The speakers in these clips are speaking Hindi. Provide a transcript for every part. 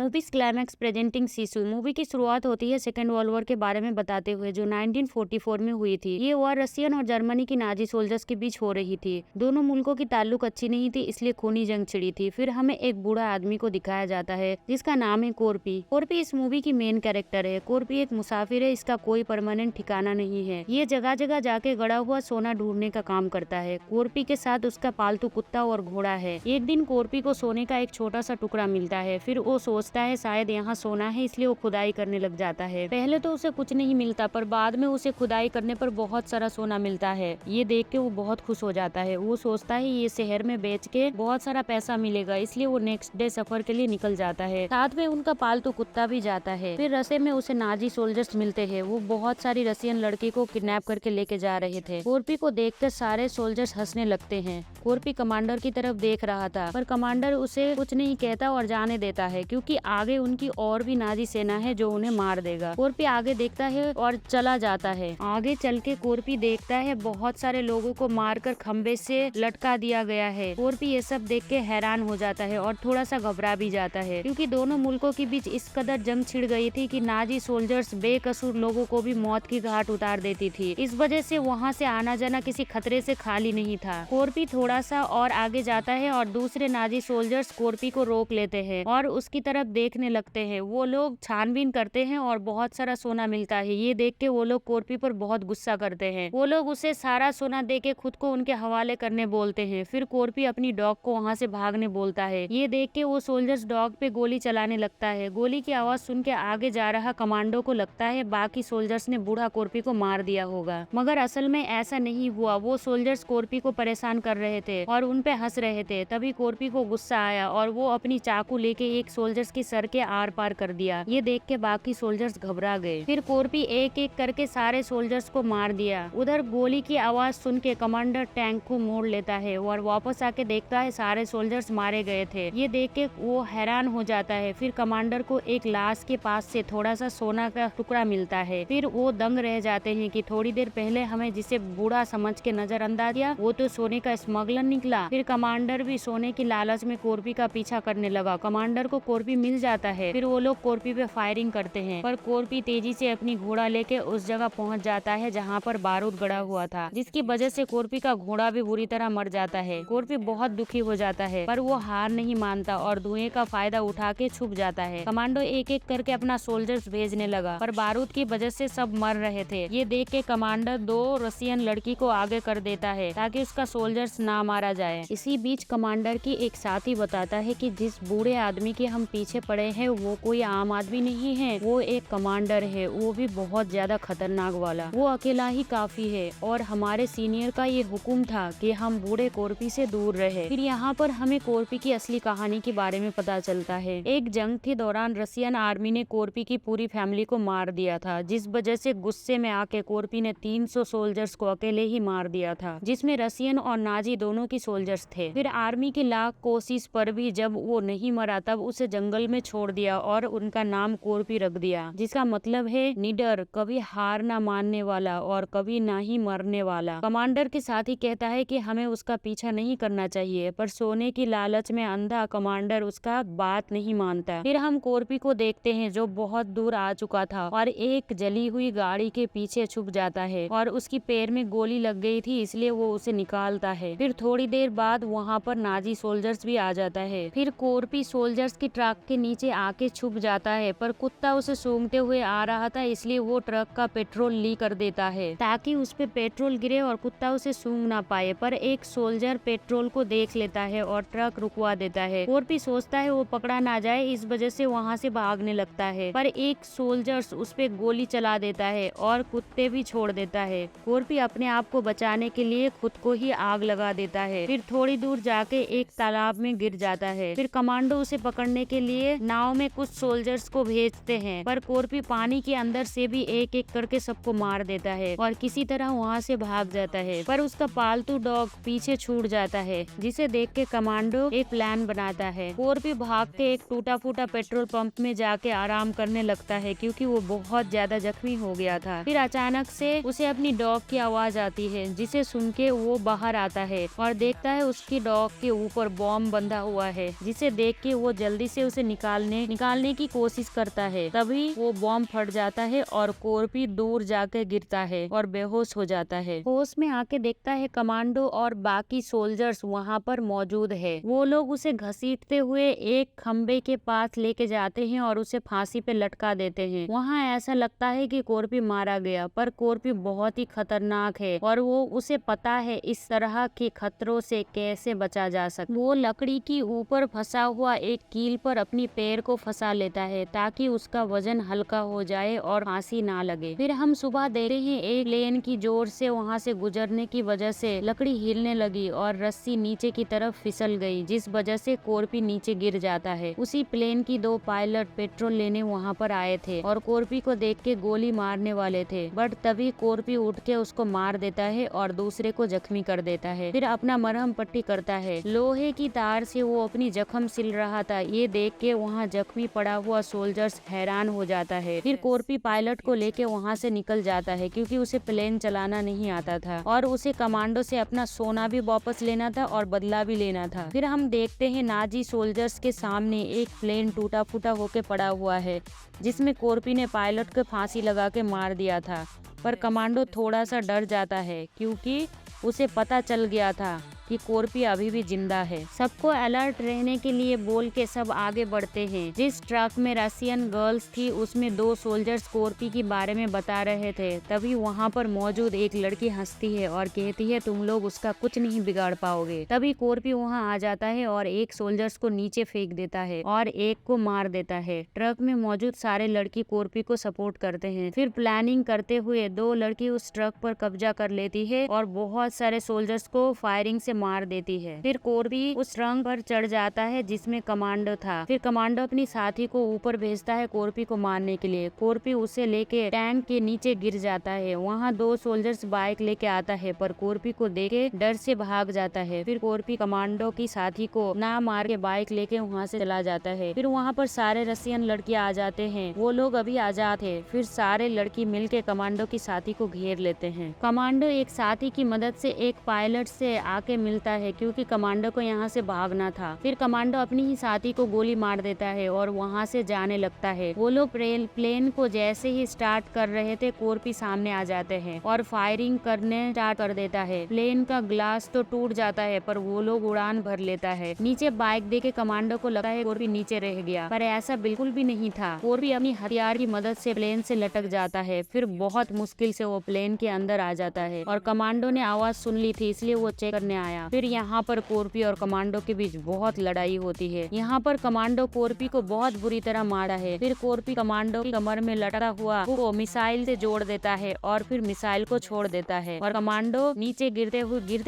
लव इज क्लाइमैक्स प्रेजेंटिंग शिशु। मूवी की शुरुआत होती है सेकेंड वर्ल्ड वॉर के बारे में बताते हुए, जो 1944 में हुई थी। ये वॉर रशियन और जर्मनी की नाजी सोल्जर्स के बीच हो रही थी। दोनों मुल्कों की ताल्लुक अच्छी नहीं थी, इसलिए खूनी जंग छिड़ी थी। फिर हमें एक बूढ़ा आदमी को दिखाया जाता है जिसका नाम है कोरपी। कोरपी इस मूवी की मेन कैरेक्टर है। कोरपी एक मुसाफिर है, इसका कोई परमानेंट ठिकाना नहीं है। ये जगह जगह जाके गड़ा हुआ सोना ढूंढने का काम करता है। कोरपी के साथ उसका पालतू कुत्ता और घोड़ा है। एक दिन कोरपी को सोने का एक छोटा सा टुकड़ा मिलता है। फिर वो सोचता है शायद यहाँ सोना है, इसलिए वो खुदाई करने लग जाता है। पहले तो उसे कुछ नहीं मिलता, पर बाद में उसे खुदाई करने पर बहुत सारा सोना मिलता है। ये देख के वो बहुत खुश हो जाता है। वो सोचता है ये शहर में बेच के बहुत सारा पैसा मिलेगा, इसलिए वो नेक्स्ट डे सफर के लिए निकल जाता है। साथ में उनका पालतू कुत्ता भी जाता है। फिर रास्ते में उसे नाजी सोल्जर्स मिलते हैं। वो बहुत सारी रशियन लड़की को किडनैप करके लेके जा रहे थे। कोरपी को देखकर सारे सोल्जर्स हंसने लगते हैं। कोरपी कमांडर की तरफ देख रहा था, पर कमांडर उसे कुछ नहीं कहता और जाने देता है, क्योंकि आगे उनकी और भी नाजी सेना है जो उन्हें मार देगा। कोरपी आगे देखता है और चला जाता है। आगे चल के कोरपी देखता है बहुत सारे लोगों को मारकर खंबे से लटका दिया गया है। कोरपी ये सब देख के हैरान हो जाता है और थोड़ा सा घबरा भी जाता है, क्योंकि दोनों मुल्कों के बीच इस कदर जंग छिड़ गई थी कि नाजी सोल्जर्स बेकसूर लोगों को भी मौत की घाट उतार देती थी। इस वजह से वहाँ से आना जाना किसी खतरे से खाली नहीं था। कोरपी थोड़ा सा और आगे जाता है और दूसरे नाजी सोल्जर्स कोरपी को रोक लेते हैं और उसकी तरफ देखने लगते हैं। वो लोग छानबीन करते हैं और बहुत सारा सोना मिलता है। ये देख के वो लोग कोरपी पर बहुत गुस्सा करते हैं। वो लोग उसे सारा सोना देके खुद को उनके हवाले करने बोलते हैं। फिर कोरपी अपनी डॉग को वहाँ से भागने बोलता है। ये देख के वो सोल्जर्स डॉग पे गोली चलाने लगता है। गोली की आवाज सुन के आगे जा रहा कमांडो को लगता है बाकी सोल्जर्स ने बूढ़ा कोरपी को मार दिया होगा, मगर असल में ऐसा नहीं हुआ। वो सोल्जर्स कोरपी को परेशान कर रहे थे और उन पे हंस रहे थे। तभी कोरपी को गुस्सा आया और वो अपनी चाकू लेके एक सोल्जर्स की सर के आर पार कर दिया। ये देख के बाकी सोल्जर्स घबरा गए। फिर कोरपी एक एक करके सारे सोल्जर्स को मार दिया। उधर गोली की आवाज सुन के कमांडर टैंक को मोड़ लेता है और वापस आके देखता है सारे सोल्जर्स मारे गए थे। ये देख के वो हैरान हो जाता है। फिर कमांडर को एक लाश के पास से थोड़ा सा सोना का टुकड़ा मिलता है। फिर वो दंग रह जाते हैं कि थोड़ी देर पहले हमें जिसे बूढ़ा समझ के नजरअंदाज किया, वो तो सोने का स्मगलर निकला। फिर कमांडर भी सोने की लालच में कोरपी का पीछा करने लगा। कमांडर को कोरपी मिल जाता है। फिर वो लोग कोरपी पे फायरिंग करते हैं, पर कोरपी तेजी से अपनी घोड़ा लेके उस जगह पहुंच जाता है जहां पर बारूद गड़ा हुआ था, जिसकी वजह से कोरपी का घोड़ा भी बुरी तरह मर जाता है। कोरपी बहुत दुखी हो जाता है, पर वो हार नहीं मानता और धुएं का फायदा उठा के छुप जाता है। कमांडो एक एक करके अपना सोल्जर्स भेजने लगा, पर बारूद की वजह से सब मर रहे थे। ये देख के कमांडर दो रशियन लड़की को आगे कर देता है ताकि उसका सोल्जर्स ना मारा जाए। इसी बीच कमांडर की एक साथी बताता है कि जिस बूढ़े आदमी के हम पीछे पड़े हैं वो कोई आम आदमी नहीं है, वो एक कमांडर है, वो भी बहुत ज्यादा खतरनाक वाला। वो अकेला ही काफी है और हमारे सीनियर का ये हुक्म था कि हम बूढ़े कोरपी से दूर रहे। फिर यहाँ पर हमें कोरपी की असली कहानी के बारे में पता चलता है। एक जंग के दौरान रशियन आर्मी ने कोरपी की पूरी फैमिली को मार दिया था, जिस वजह से गुस्से में आके कोरपी ने 300 सोल्जर्स को अकेले ही मार दिया था, जिसमें रशियन और नाजी दोनों की सोल्जर्स थे। फिर आर्मी की लाख कोशिश पर भी जब वो नहीं मरा, तब उसे जंगल में छोड़ दिया और उनका नाम कोरपी रख दिया, जिसका मतलब है निडर, कभी हार ना मानने वाला और कभी ना ही मरने वाला। कमांडर के साथ ही कहता है कि हमें उसका पीछा नहीं करना चाहिए, पर सोने की लालच में अंधा कमांडर उसका बात नहीं मानता। फिर हम कोरपी को देखते हैं जो बहुत दूर आ चुका था और एक जली हुई गाड़ी के पीछे छुप जाता है और उसकी पैर में गोली लग गई थी, इसलिए वो उसे निकालता है। फिर थोड़ी देर बाद वहाँ पर नाजी सोल्जर्स भी आ जाता है। फिर कोरपी सोल्जर्स की ट्रक के नीचे आके छुप जाता है, पर कुत्ता उसे सूंघते हुए आ रहा था, इसलिए वो ट्रक का पेट्रोल लीक कर देता है ताकि उस पे पेट्रोल गिरे और कुत्ता उसे सूंघ ना पाए। पर एक सोल्जर पेट्रोल को देख लेता है और ट्रक रुकवा देता है। कोरपी सोचता है वो पकड़ा ना जाए, इस वजह से वहाँ से भागने लगता है, पर एक सोल्जर्स उस पे गोली चला देता है और कुत्ते भी छोड़ देता है। कोरपी अपने आप को बचाने के लिए खुद को ही आग लगा देता है। फिर थोड़ी दूर जाके एक तालाब में गिर जाता है। फिर कमांडो उसे पकड़ने के लिए नाव में कुछ सोल्जर्स को भेजते हैं, पर कोरपी पानी के अंदर से भी एक एक करके सबको मार देता है और किसी तरह वहाँ से भाग जाता है। पर उसका पालतू डॉग पीछे छूट जाता है, जिसे देख के कमांडो एक प्लान बनाता है। कोरपी भाग के एक टूटा फूटा पेट्रोल पंप में जाके आराम करने लगता है, क्योंकि वो बहुत ज्यादा जख्मी हो गया था। फिर अचानक से उसे अपनी डॉग की आवाज आती है, जिसे सुन के वो बाहर आता है और देखता है उसकी डॉग के ऊपर बॉम्ब बंधा हुआ है, जिसे देख के वो जल्दी से उसे निकालने की कोशिश करता है। तभी वो बॉम्ब फट जाता है और कोरपी दूर जाकर गिरता है और बेहोश हो जाता है। होश में आके देखता है कमांडो और बाकी सोल्जर्स वहाँ पर मौजूद है। वो लोग उसे घसीटते हुए एक खंबे के पास लेके जाते हैं और उसे फांसी पे लटका देते हैं। वहाँ ऐसा लगता है कि कोरपी मारा गया, पर कोरपी बहुत ही खतरनाक है और वो उसे पता है इस तरह के खतरों से कैसे बचा जा सकता। वो लकड़ी की ऊपर फंसा हुआ एक कील पर अपनी पैर को फंसा लेता है ताकि उसका वजन हल्का हो जाए और फांसी ना लगे। फिर हम सुबह देखते हैं एक प्लेन की जोर से वहाँ से गुजरने की वजह से लकड़ी हिलने लगी और रस्सी नीचे की तरफ फिसल गई, जिस वजह से कोरपी नीचे गिर जाता है। उसी प्लेन की 2 पायलट पेट्रोल लेने वहाँ पर आए थे और कोरपी को देख के गोली मारने वाले थे, बट तभी कोरपी उठ के उसको मार देता है और दूसरे को जख्मी कर देता है। फिर अपना मरहम पट्टी करता है। लोहे की तार से वो अपनी जख्म सिल रहा था। ये देख के वहाँ जख्मी पड़ा हुआ सोल्जर्स हैरान हो जाता है। फिर कोरपी पायलट को लेके वहाँ से निकल जाता है क्योंकि उसे प्लेन चलाना नहीं आता था और उसे कमांडो से अपना सोना भी वापस लेना था और बदला भी लेना था। फिर हम देखते हैं नाजी सोल्जर्स के सामने एक प्लेन टूटा फूटा होके पड़ा हुआ है जिसमें कोरपी ने पायलट को फांसी लगा के मार दिया था, पर कमांडो थोड़ा सा डर जाता है क्योंकि उसे पता चल गया था कि कोरपी अभी भी जिंदा है। सबको अलर्ट रहने के लिए बोल के सब आगे बढ़ते हैं। जिस ट्रक में रशियन गर्ल्स थी उसमें 2 सोल्जर्स कोरपी के बारे में बता रहे थे। तभी वहाँ पर मौजूद एक लड़की हंसती है और कहती है तुम लोग उसका कुछ नहीं बिगाड़ पाओगे। तभी कोरपी वहाँ आ जाता है और एक सोल्जर्स को नीचे फेंक देता है और एक को मार देता है। ट्रक में मौजूद सारे लड़की कोरपी को सपोर्ट करते हैं। फिर प्लानिंग करते हुए 2 लड़की उस ट्रक पर कब्जा कर लेती है और बहुत सारे सोल्जर्स को फायरिंग से मार देती है। फिर कोरपी उस ट्रक पर चढ़ जाता है जिसमें कमांडो था। फिर कमांडो अपनी साथी को ऊपर भेजता है कोरपी को मारने के लिए। कोरपी उसे लेके टैंक के नीचे गिर जाता है। वहाँ 2 सोल्जर्स बाइक लेके आता है पर कोरपी को देखे डर से भाग जाता है। फिर कोरपी कमांडो की साथी को ना मार के बाइक लेके वहाँ से चला जाता है। फिर वहाँ पर सारे रशियन लड़के आ जाते हैं। वो लोग अभी आजाद है। फिर सारे लड़की मिलके कमांडो की साथी को घेर लेते हैं। कमांडो एक साथी की मदद से एक पायलट से आके मिलता है क्योंकि कमांडो को यहाँ से भागना था। फिर कमांडो अपनी ही साथी को गोली मार देता है और वहाँ से जाने लगता है। वो लोग प्लेन को जैसे ही स्टार्ट कर रहे थे कोरपी सामने आ जाते हैं और फायरिंग करने स्टार्ट कर देता है। प्लेन का ग्लास तो टूट जाता है पर वो लोग उड़ान भर लेता है। नीचे बाइक देके कमांडो को लगता है कोरपी नीचे रह गया, पर ऐसा बिल्कुल भी नहीं था। कोरपी अपनी हथियार की मदद से प्लेन से लटक जाता है। फिर बहुत मुश्किल से वो प्लेन के अंदर आ जाता है और कमांडो ने आवाज सुन ली थी इसलिए वो चेक करने आया। फिर यहाँ पर कोरपी और कमांडो के बीच बहुत लड़ाई होती है। यहाँ पर कमांडो कोरपी को बहुत बुरी तरह मारा है। फिर कोरपी कमांडो की कमर में लटका हुआ वो मिसाइल से जोड़ देता है और फिर मिसाइल को छोड़ देता है और कमांडो नीचे गिरते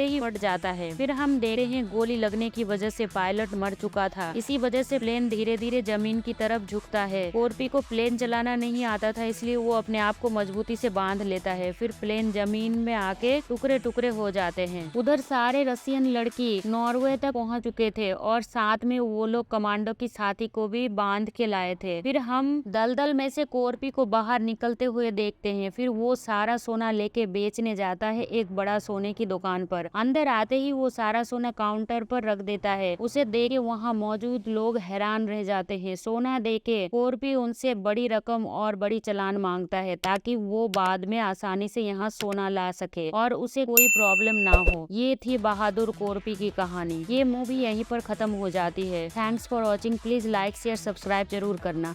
ही फट जाता है। फिर हम देखते हैं गोली लगने की वजह से पायलट मर चुका था। इसी वजह से प्लेन धीरे धीरे जमीन की तरफ झुकता है। कोरपी को प्लेन चलाना नहीं आता था इसलिए वो अपने आप को मजबूती से बांध लेता है। फिर प्लेन जमीन में आके टुकड़े टुकड़े हो जाते हैं। उधर सारे रशियन लड़की नॉर्वे तक पहुंच चुके थे और साथ में वो लोग कमांडो की साथी को भी बांध के लाए थे। फिर हम दलदल में से कोरपी को बाहर निकलते हुए देखते हैं। फिर वो सारा सोना लेके बेचने जाता है एक बड़ा सोने की दुकान पर। अंदर आते ही वो सारा सोना काउंटर पर रख देता है। उसे देख के वहाँ मौजूद लोग हैरान रह जाते हैं। सोना देके कोरपी उनसे बड़ी रकम और बड़ी चालान मांगता है ताकि वो बाद में आसानी से यहाँ सोना ला सके और उसे कोई प्रॉब्लम ना हो। ये थी बहादुर कोरपी की कहानी। ये मूवी यहीं पर खत्म हो जाती है। Thanks for watching. Please like share subscribe जरूर करना।